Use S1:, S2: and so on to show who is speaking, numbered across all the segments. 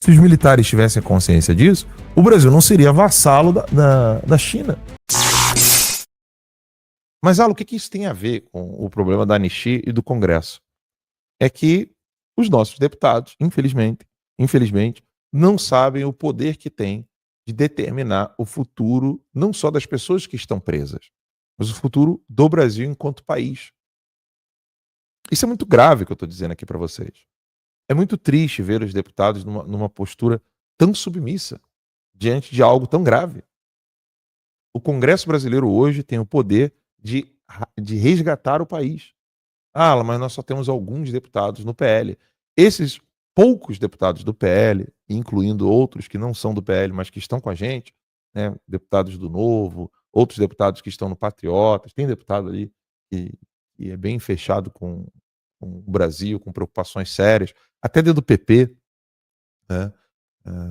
S1: Se os militares tivessem consciência disso, o Brasil não seria vassalo da China. Mas, Alan, o que isso tem a ver com o problema da anistia e do Congresso? É que os nossos deputados, infelizmente, não sabem o poder que têm de determinar o futuro não só das pessoas que estão presas, mas o futuro do Brasil enquanto país. Isso é muito grave que eu estou dizendo aqui para vocês. É muito triste ver os deputados numa postura tão submissa diante de algo tão grave. O Congresso brasileiro hoje tem o poder de resgatar o país. Ah, mas nós só temos alguns deputados no PL. Esses poucos deputados do PL, incluindo outros que não são do PL, mas que estão com a gente, né, deputados do Novo, outros deputados que estão no Patriotas, tem deputado ali que é bem fechado com o Brasil, com preocupações sérias, até dentro do PP, né?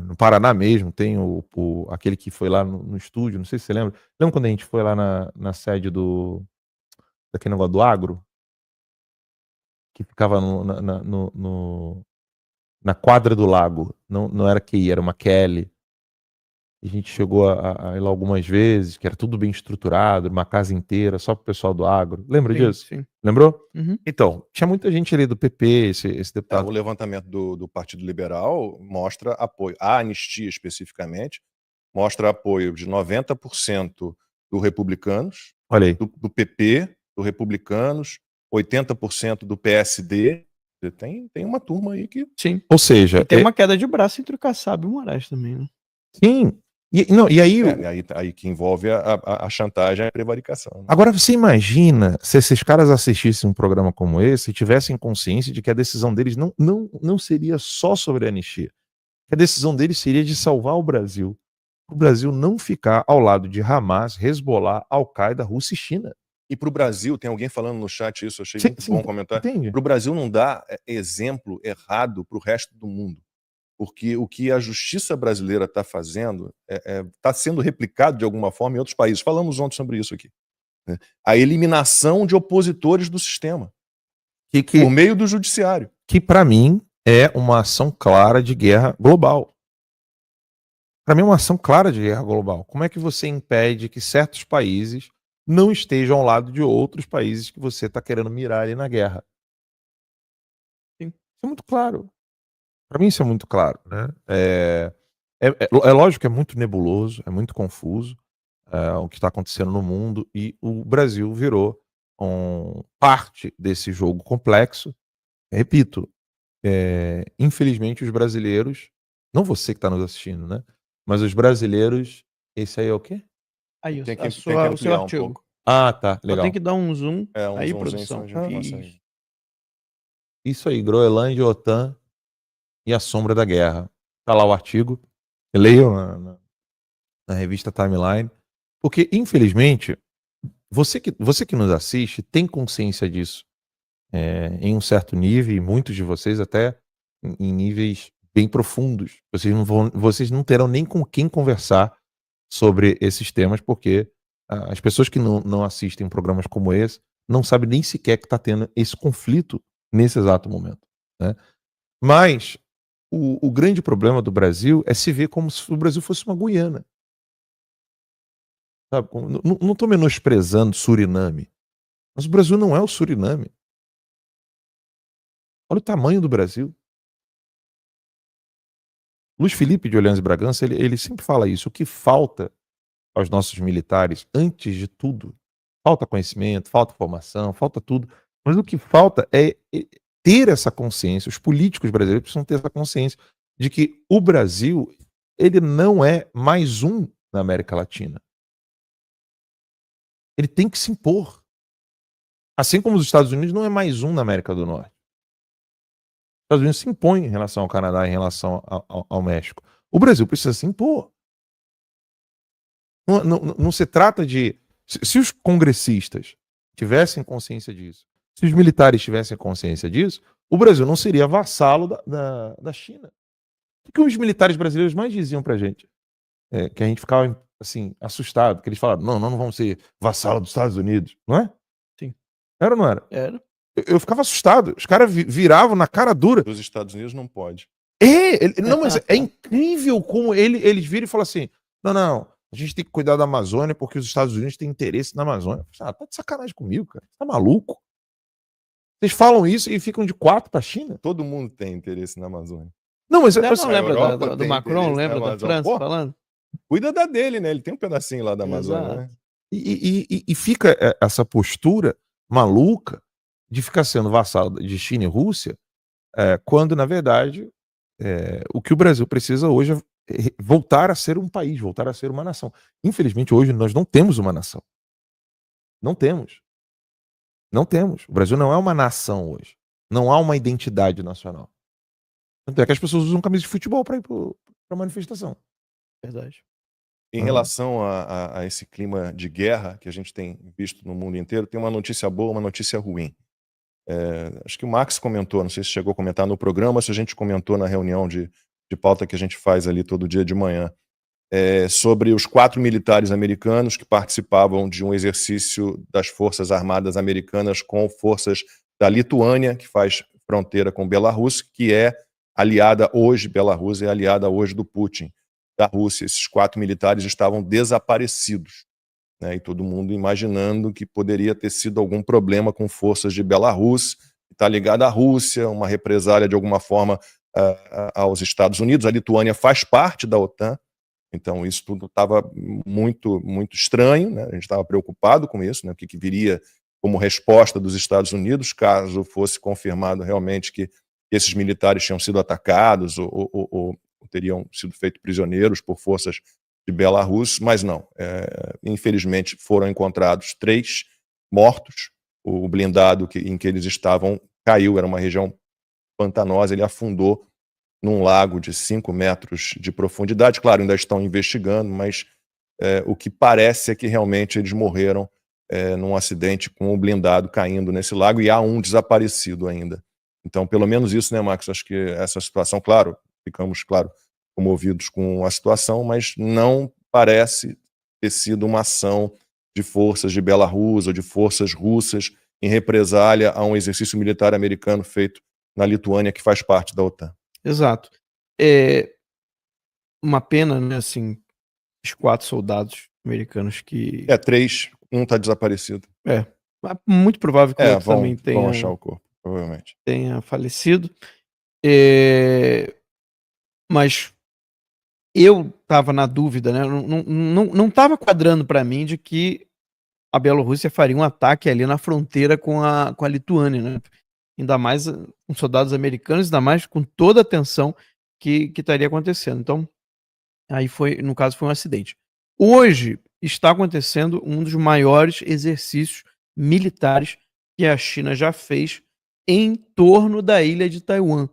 S1: No Paraná mesmo, tem aquele que foi lá no estúdio, não sei se você lembra. Lembra quando a gente foi lá na sede daquele negócio do agro? Que ficava na quadra do lago. Não era QI, era uma Kelly. A gente chegou a ir lá algumas vezes, que era tudo bem estruturado, uma casa inteira, só pro pessoal do agro. Lembra disso?
S2: Sim.
S1: Lembrou?
S2: Uhum.
S1: Então, tinha muita gente ali do PP, esse deputado.
S3: O levantamento do Partido Liberal mostra apoio. A anistia, especificamente, mostra apoio de 90% dos republicanos,
S1: Olha aí.
S3: do PP, dos republicanos, 80% do PSD. Tem uma turma aí que...
S2: Sim.
S1: Ou seja...
S2: E tem uma queda de braço entre o Kassab e o Moraes também, né?
S1: Sim. E aí...
S3: aí que envolve a chantagem e a prevaricação. Né?
S1: Agora, você imagina se esses caras assistissem um programa como esse e tivessem consciência de que a decisão deles não seria só sobre a anistia. Que a decisão deles seria de salvar o Brasil. O Brasil não ficar ao lado de Hamas, Hezbollah, Al-Qaeda, Rússia e China.
S3: E para o Brasil, tem alguém falando no chat isso, eu achei muito bom comentar. Para o Brasil não dar exemplo errado para o resto do mundo. Porque o que a justiça brasileira está fazendo está sendo replicado de alguma forma em outros países. Falamos ontem sobre isso aqui. Né? A eliminação de opositores do sistema. Por meio do judiciário.
S1: Que, para mim, é uma ação clara de guerra global. Para mim, é uma ação clara de guerra global. Como é que você impede que certos países não estejam ao lado de outros países que você está querendo mirar ali na guerra?
S2: Sim.
S1: Isso é muito claro. Para mim isso é muito claro, né? É lógico que é muito nebuloso, é muito confuso o que está acontecendo no mundo, e o Brasil virou parte desse jogo complexo. Repito, infelizmente os brasileiros, não você que está nos assistindo, né? Mas os brasileiros, esse aí é o quê?
S2: Aí,
S3: tem que
S2: o seu
S3: ampliar
S2: artigo.
S3: pouco.
S1: Ah, tá, legal.
S2: Tem que dar um zoom aí,
S3: zoomzinho,
S2: produção.
S1: Isso aí, Groenlândia, OTAN e a sombra da guerra. Tá lá o artigo. Leiam na revista Timeline. Porque, infelizmente, você que nos assiste tem consciência disso. Em um certo nível, e muitos de vocês até em níveis bem profundos. Vocês não terão nem com quem conversar sobre esses temas, porque as pessoas que não assistem programas como esse não sabem nem sequer que está tendo esse conflito nesse exato momento, né? Mas o grande problema do Brasil é se ver como se o Brasil fosse uma Guiana. Sabe? Não estou menosprezando Suriname, mas o Brasil não é o Suriname. Olha o tamanho do Brasil. Luiz Felipe de Orleans e Bragança, ele sempre fala isso. O que falta aos nossos militares, antes de tudo, falta conhecimento, falta formação, falta tudo. Mas o que falta é ter essa consciência. Os políticos brasileiros precisam ter essa consciência de que o Brasil, ele não é mais um na América Latina. Ele tem que se impor. Assim como os Estados Unidos não é mais um na América do Norte. Os Estados Unidos se impõem em relação ao Canadá, em relação ao México. O Brasil precisa se impor. Não se trata de... Se os congressistas tivessem consciência disso, se os militares tivessem consciência disso, o Brasil não seria vassalo da China. O que os militares brasileiros mais diziam pra gente? Que a gente ficava assim, assustado, que eles falavam, não vamos ser vassalo dos Estados Unidos, não é?
S2: Sim.
S1: Era ou não era?
S2: Era.
S1: Eu ficava assustado. Os caras viravam na cara dura.
S3: Dos Estados Unidos não pode.
S1: Não, mas é incrível como eles viram e falam assim, não, a gente tem que cuidar da Amazônia porque os Estados Unidos têm interesse na Amazônia. Tá de sacanagem comigo, cara. Tá maluco? Vocês falam isso e ficam de 4 pra China?
S3: Todo mundo tem interesse na Amazônia.
S1: Não, mas...
S2: Não lembra do Macron, lembra da França falando?
S3: Cuida da dele, né? Ele tem um pedacinho lá da Amazônia, né?
S1: E fica essa postura maluca de ficar sendo vassalo de China e Rússia, quando, na verdade, o que o Brasil precisa hoje é voltar a ser um país, voltar a ser uma nação. Infelizmente, hoje, nós não temos uma nação. Não temos. Não temos. O Brasil não é uma nação hoje. Não há uma identidade nacional. Tanto é que as pessoas usam camisa de futebol para ir para manifestação.
S2: Verdade.
S3: Em relação a esse clima de guerra que a gente tem visto no mundo inteiro, tem uma notícia boa, uma notícia ruim. Acho que o Max comentou, não sei se chegou a comentar no programa, se a gente comentou na reunião de pauta que a gente faz ali todo dia de manhã, sobre os 4 militares americanos que participavam de um exercício das Forças Armadas Americanas com forças da Lituânia, que faz fronteira com Belarus, que é aliada hoje, Belarus é aliada hoje do Putin, da Rússia. Esses 4 militares estavam desaparecidos, né? E todo mundo imaginando que poderia ter sido algum problema com forças de Belarus, que está ligada à Rússia, uma represália de alguma forma aos Estados Unidos. A Lituânia faz parte da OTAN, então isso tudo estava muito, muito estranho, né? A gente estava preocupado com isso, né? O que viria como resposta dos Estados Unidos, caso fosse confirmado realmente que esses militares tinham sido atacados ou teriam sido feitos prisioneiros por forças de Belarus, mas não. Infelizmente foram encontrados 3 mortos. O blindado em que eles estavam caiu, era uma região pantanosa, ele afundou num lago de 5 metros de profundidade. Claro, ainda estão investigando, mas o que parece é que realmente eles morreram num acidente com o blindado caindo nesse lago, e há um desaparecido ainda. Então, pelo menos isso, né, Max? Acho que essa situação, claro, ficamos, claro, comovidos com a situação, mas não parece ter sido uma ação de forças de Belarus ou de forças russas em represália a um exercício militar americano feito na Lituânia, que faz parte da OTAN.
S2: Exato. Uma pena, né, assim, os 4 soldados americanos que...
S3: 3, um está desaparecido.
S2: Muito provável que o outro também
S3: vão achar o corpo, provavelmente.
S2: Tenha falecido. Mas eu estava na dúvida, né? Não estava quadrando para mim de que a Bielorrússia faria um ataque ali na fronteira com a Lituânia, né? Ainda mais com soldados americanos, ainda mais com toda a tensão que estaria acontecendo. Então, aí no caso, foi um acidente. Hoje está acontecendo um dos maiores exercícios militares que a China já fez em torno da ilha de Taiwan,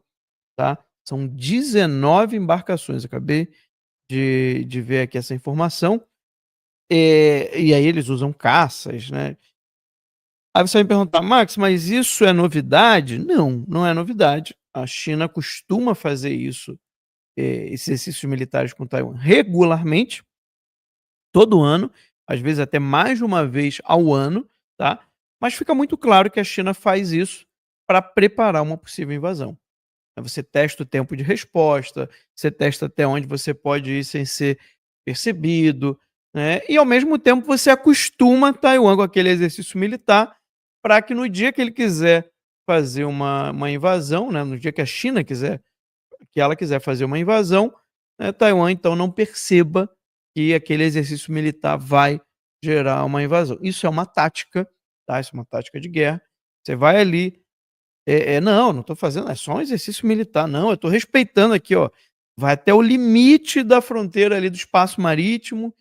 S2: tá? São 19 embarcações. Acabei de ver aqui essa informação. E aí eles usam caças, né? Aí você vai me perguntar, Max, mas isso é novidade? Não, não é novidade. A China costuma fazer isso, esses exercícios militares com Taiwan regularmente, todo ano, às vezes até mais de uma vez ao ano, tá? Mas fica muito claro que a China faz isso para preparar uma possível invasão. Você testa o tempo de resposta, você testa até onde você pode ir sem ser percebido, né? E ao mesmo tempo você acostuma Taiwan com aquele exercício militar para que no dia que ele quiser fazer uma invasão, né? No dia que a China quiser fazer uma invasão, né? Taiwan então não perceba que aquele exercício militar vai gerar uma invasão. Isso é uma tática, tá? Isso é uma tática de guerra. Você vai ali, não estou fazendo, é só um exercício militar. Não, eu estou respeitando aqui, ó. Vai até o limite da fronteira ali do espaço marítimo,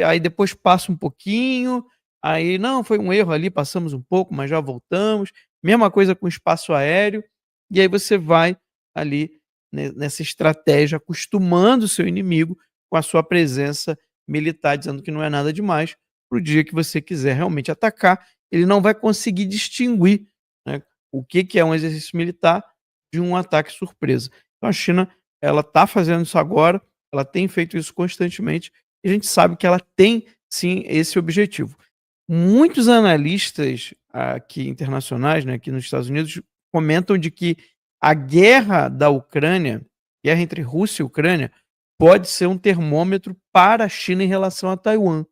S2: aí depois passa um pouquinho, aí não, foi um erro ali, passamos um pouco, mas já voltamos. Mesma coisa com o espaço aéreo, e aí você vai ali nessa estratégia, acostumando o seu inimigo com a sua presença militar, dizendo que não é nada demais, para o dia que você quiser realmente atacar, ele não vai conseguir distinguir, né, o que é um exercício militar de um ataque surpresa. Então a China, ela está fazendo isso agora, ela tem feito isso constantemente, e a gente sabe que ela tem, sim, esse objetivo. Muitos analistas aqui internacionais, né, aqui nos Estados Unidos, comentam de que a guerra da Ucrânia guerra entre Rússia e Ucrânia pode ser um termômetro para a China em relação a Taiwan.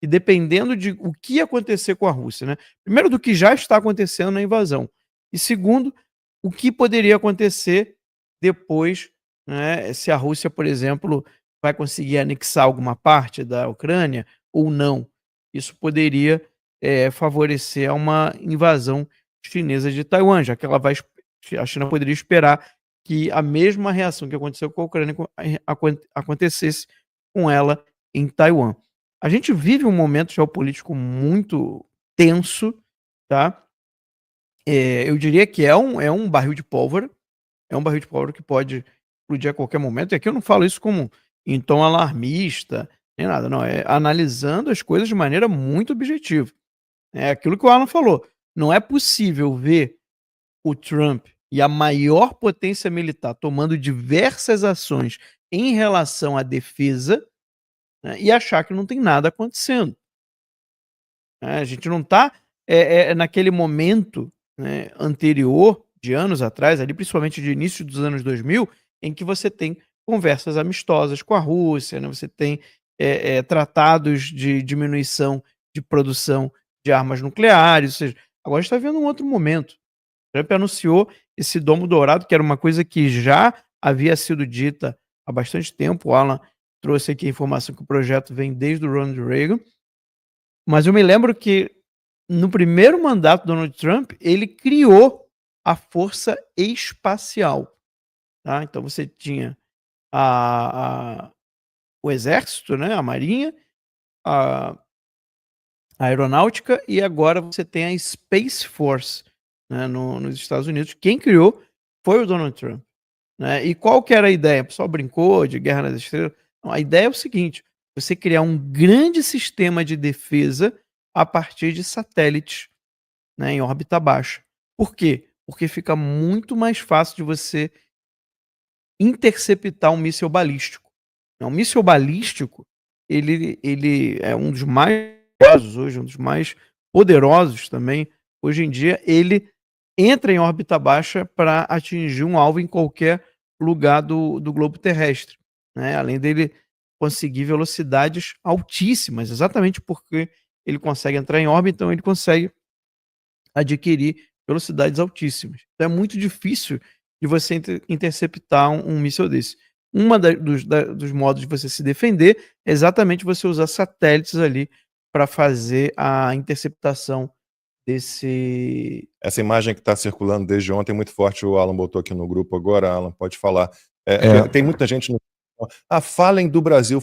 S2: E dependendo de o que acontecer com a Rússia, né? Primeiro, do que já está acontecendo na invasão. E segundo, o que poderia acontecer depois, né, se a Rússia, por exemplo, vai conseguir anexar alguma parte da Ucrânia ou não. Isso poderia favorecer uma invasão chinesa de Taiwan, já que a China poderia esperar que a mesma reação que aconteceu com a Ucrânia acontecesse com ela em Taiwan. A gente vive um momento geopolítico muito tenso, tá? Eu diria que é um barril de pólvora, que pode explodir a qualquer momento. E aqui eu não falo isso como em tom alarmista, nem nada, não. É analisando as coisas de maneira muito objetiva. É aquilo que o Alan falou. Não é possível ver o Trump e a maior potência militar tomando diversas ações em relação à defesa, né, e achar que não tem nada acontecendo. A gente não está naquele momento, né, anterior, de anos atrás, ali principalmente de início dos anos 2000, em que você tem conversas amistosas com a Rússia, né, você tem tratados de diminuição de produção de armas nucleares, ou seja, agora a gente está vendo um outro momento. O Trump anunciou esse domo dourado, que era uma coisa que já havia sido dita há bastante tempo. O Alan trouxe aqui a informação que o projeto vem desde o Ronald Reagan, mas eu me lembro que no primeiro mandato do Donald Trump, ele criou a Força Espacial. Tá? Então você tinha o Exército, né, a Marinha, a Aeronáutica, e agora você tem a Space Force, né, nos Estados Unidos. Quem criou foi o Donald Trump. Né? E qual que era a ideia? O pessoal brincou de Guerra nas Estrelas. Não, a ideia é o seguinte: você criar um grande sistema de defesa a partir de satélites, né, em órbita baixa. Por quê? Porque fica muito mais fácil de você interceptar um míssil balístico. Um míssil balístico, ele é um dos mais poderosos hoje, um dos mais poderosos também. Hoje em dia, ele entra em órbita baixa para atingir um alvo em qualquer lugar do globo terrestre, né? Além dele conseguir velocidades altíssimas, exatamente porque ele consegue entrar em órbita, então ele consegue adquirir velocidades altíssimas. Então é muito difícil de você interceptar um míssil desse. Dos modos de você se defender é exatamente você usar satélites ali para fazer a interceptação desse...
S3: Essa imagem que está circulando desde ontem é muito forte, o Alan botou aqui no grupo agora. Alan, pode falar. Tem muita gente no... falem do Brasil,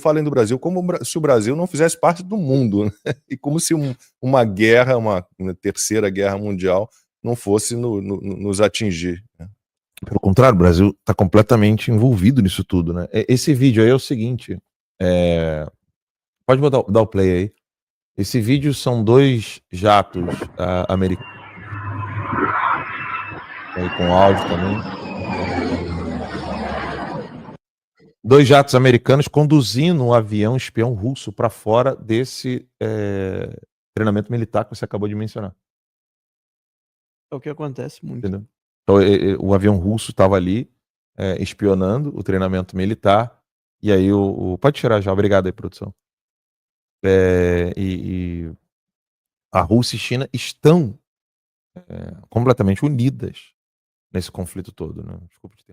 S3: como se o Brasil não fizesse parte do mundo, né? E como se uma guerra, uma terceira guerra mundial não fosse nos atingir, né?
S1: Pelo contrário, o Brasil está completamente envolvido nisso tudo, né? Esse vídeo aí é o seguinte, pode dar o play aí. Esse vídeo são 2 jatos americanos, aí com áudio também. 2 jatos americanos conduzindo um avião espião russo para fora desse treinamento militar que você acabou de mencionar.
S2: É o que acontece muito.
S1: Entendeu? Então, o avião russo estava ali espionando o treinamento militar, e aí pode tirar já, obrigado aí, produção. E a Rússia e China estão completamente unidas nesse conflito todo, né? Desculpa te